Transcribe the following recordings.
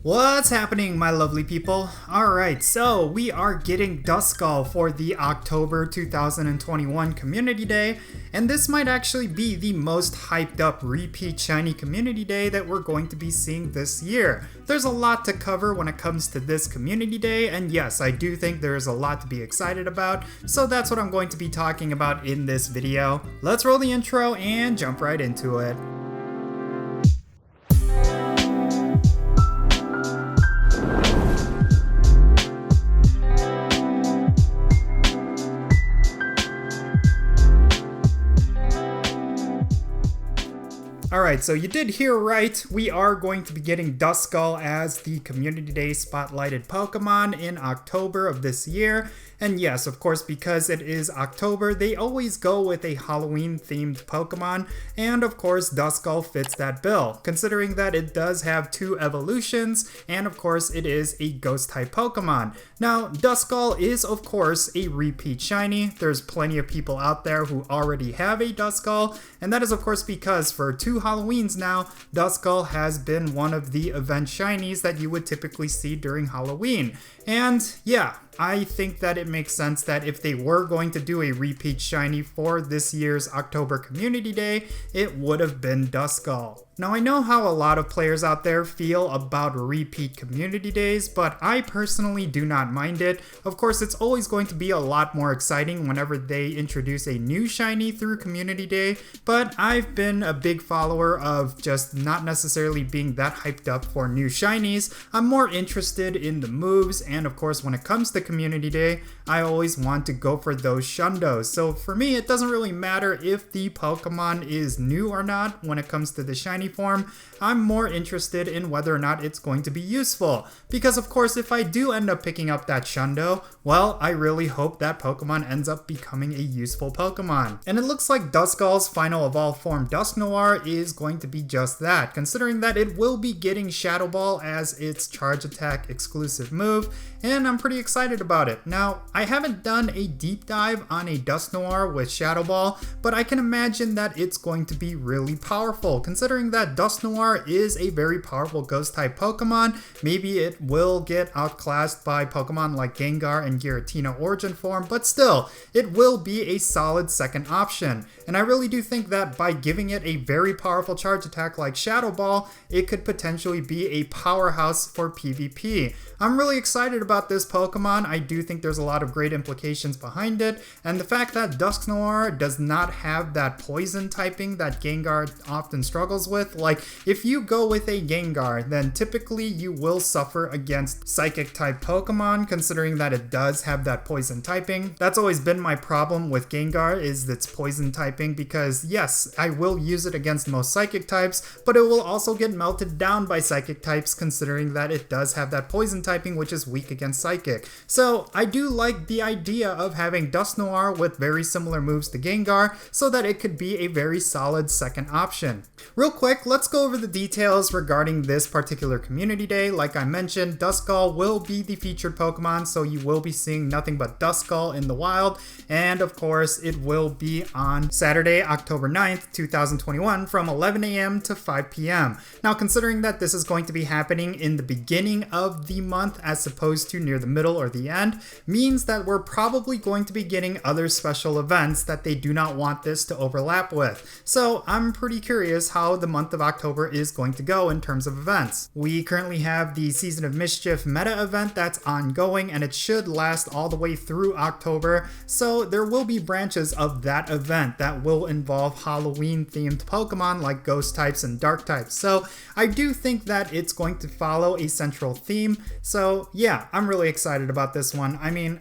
What's happening, my lovely people? Alright, so we are getting Duskall for the October 2021 Community Day, and this might actually be the most hyped up repeat shiny Community Day that we're going to be seeing this year. There's a lot to cover when it comes to this Community Day, and yes, I do think there is a lot to be excited about, so that's what I'm going to be talking about in this video. Let's roll the intro and jump right into it. Alright, so you did hear right, we are going to be getting Duskall as the Community Day spotlighted Pokemon in October of this year. And yes, of course, because it is October, they always go with a Halloween-themed Pokemon, and of course, Duskall fits that bill, considering that it does have 2 evolutions, and of course, it is a Ghost-type Pokemon. Now, Duskall is, of course, a repeat shiny. There's plenty of people out there who already have a Duskall, and that is, of course, because for 2 Halloweens now, Duskall has been one of the event shinies that you would typically see during Halloween. And yeah, I think that it makes sense that if they were going to do a repeat shiny for this year's October Community Day, it would have been Duskall. Now, I know how a lot of players out there feel about repeat community days, but I personally do not mind it. Of course, it's always going to be a lot more exciting whenever they introduce a new shiny through community day, but I've been a big follower of just not necessarily being that hyped up for new shinies. I'm more interested in the moves, and of course, when it comes to community day, I always want to go for those shundos. So for me, it doesn't really matter if the Pokemon is new or not when it comes to the shiny form. I'm more interested in whether or not it's going to be useful. Because of course, if I do end up picking up that Shundo, well, I really hope that Pokemon ends up becoming a useful Pokemon. And it looks like Duskall's final evolved form Dusk Noire is going to be just that, considering that it will be getting Shadow Ball as its charge attack exclusive move, and I'm pretty excited about it. Now, I haven't done a deep dive on a Dusk Noire with Shadow Ball, but I can imagine that it's going to be really powerful, considering that Dusk Noire is a very powerful Ghost-type Pokemon. Maybe it will get outclassed by Pokemon like Gengar and Giratina Origin Form, but still, it will be a solid second option. And I really do think that by giving it a very powerful charge attack like Shadow Ball, it could potentially be a powerhouse for PvP. I'm really excited about this Pokemon. I do think there's a lot of great implications behind it, and the fact that Dusk Noire does not have that poison typing that Gengar often struggles with. Like, if you go with a Gengar, then typically you will suffer against Psychic type Pokemon, considering that it does have that poison typing. That's always been my problem with Gengar, is its poison typing, because yes, I will use it against most Psychic types, but it will also get melted down by Psychic types, considering that it does have that poison typing, which is weak against Psychic. So I do like the idea of having Dusk Noire with very similar moves to Gengar, so that it could be a very solid second option. Real quick, let's go over the details regarding this particular community day. Like I mentioned, Duskall will be the featured Pokemon, so you will be seeing nothing but Duskall in the wild, and of course it will be on Saturday, October 9th, 2021 from 11 a.m. to 5 p.m. Now, considering that this is going to be happening in the beginning of the month as opposed to near the middle or the end, means that we're probably going to be getting other special events that they do not want this to overlap with. So I'm pretty curious how the month of October is going to go in terms of events. We currently have the Season of Mischief meta event that's ongoing, and it should last all the way through October, so there will be branches of that event that will involve Halloween themed Pokemon like Ghost types and Dark types. So I do think that it's going to follow a central theme. So yeah, I'm really excited about this one. I mean,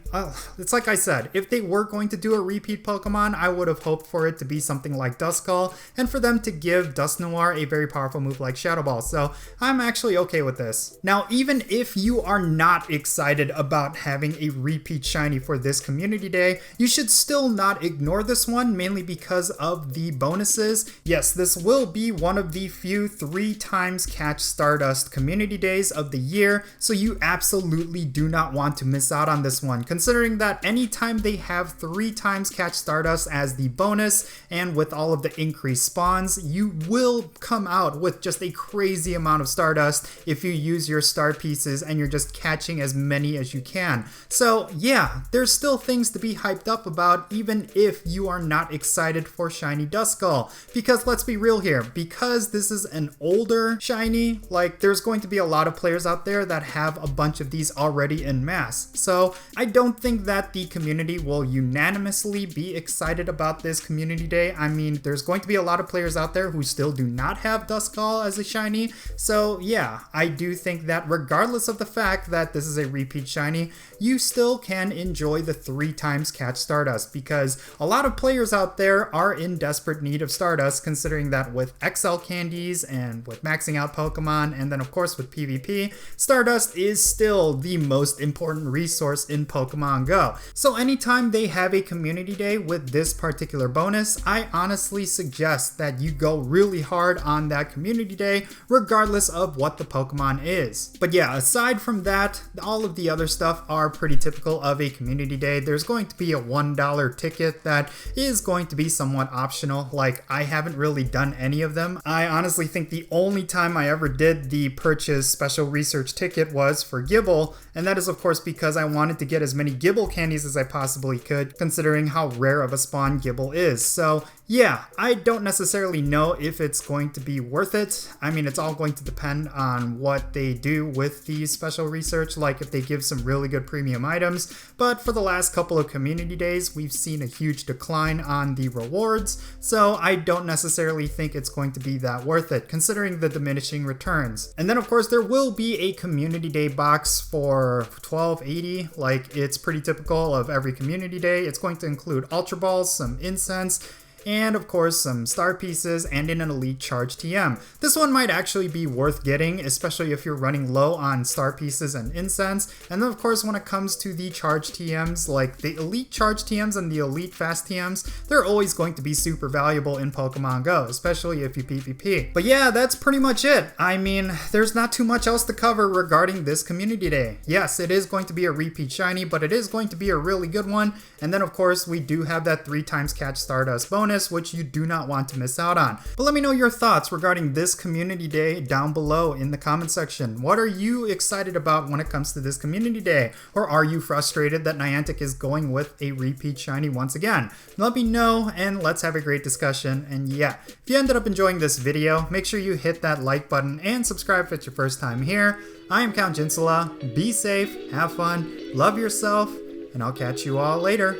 it's like I said, if they were going to do a repeat Pokemon, I would have hoped for it to be something like Duskall, and for them to give Dusk Noire a very powerful move like Shadow Ball. So I'm actually okay with this. Now, even if you are not excited about having a repeat shiny for this community day, you should still not ignore this one, mainly because of the bonuses. Yes, this will be one of the few 3 times catch Stardust community days of the year, so you absolutely do not want to miss miss out on this one, considering that anytime they have 3 times catch Stardust as the bonus, and with all of the increased spawns, you will come out with just a crazy amount of Stardust if you use your star pieces and you're just catching as many as you can. So yeah, there's still things to be hyped up about, even if you are not excited for shiny Duskull. Because let's be real here, because this is an older shiny, like there's going to be a lot of players out there that have a bunch of these already in mass. So I don't think that the community will unanimously be excited about this community day. I mean, there's going to be a lot of players out there who still do not have Duskall as a shiny. So yeah, I do think that regardless of the fact that this is a repeat shiny, you still can enjoy the 3 times catch Stardust, because a lot of players out there are in desperate need of Stardust, considering that with XL candies and with maxing out Pokemon, and then of course with PvP, Stardust is still the most important resource in Pokemon Go. So anytime they have a community day with this particular bonus, I honestly suggest that you go really hard on that community day, regardless of what the Pokemon is. But yeah, aside from that, all of the other stuff are pretty typical of a community day. There's going to be a $1 ticket that is going to be somewhat optional. Like, I haven't really done any of them. I honestly think the only time I ever did the purchase special research ticket was for Gible, and that is of course because I wanted to get as many Gible candies as I possibly could, considering how rare of a spawn Gible is. So yeah, I don't necessarily know if it's going to be worth it. I mean, it's all going to depend on what they do with the special research, like if they give some really good premium items. But for the last couple of community days, we've seen a huge decline on the rewards, so I don't necessarily think it's going to be that worth it, considering the diminishing returns. And then of course there will be a community day box for $12.80, like it's pretty typical of every community day. It's going to include Ultra Balls, some incense, and of course some star pieces and an elite charge TM. This one might actually be worth getting, especially if you're running low on star pieces and incense. And then of course when it comes to the charge TMs, like the elite charge TMs and the elite fast TMs, they're always going to be super valuable in Pokemon Go, especially if you PvP. But yeah, that's pretty much it. I mean, there's not too much else to cover regarding this community day. Yes, it is going to be a repeat shiny, but it is going to be a really good one. And then of course we do have that 3 times catch Stardust bonus, which you do not want to miss out on. But let me know your thoughts regarding this community day down below in the comment section. What are you excited about when it comes to this community day? Or are you frustrated that Niantic is going with a repeat shiny once again? Let me know and let's have a great discussion. And yeah, if you ended up enjoying this video, make sure you hit that like button and subscribe if it's your first time here. I am Count Jinsula. Be safe, have fun, love yourself, and I'll catch you all later.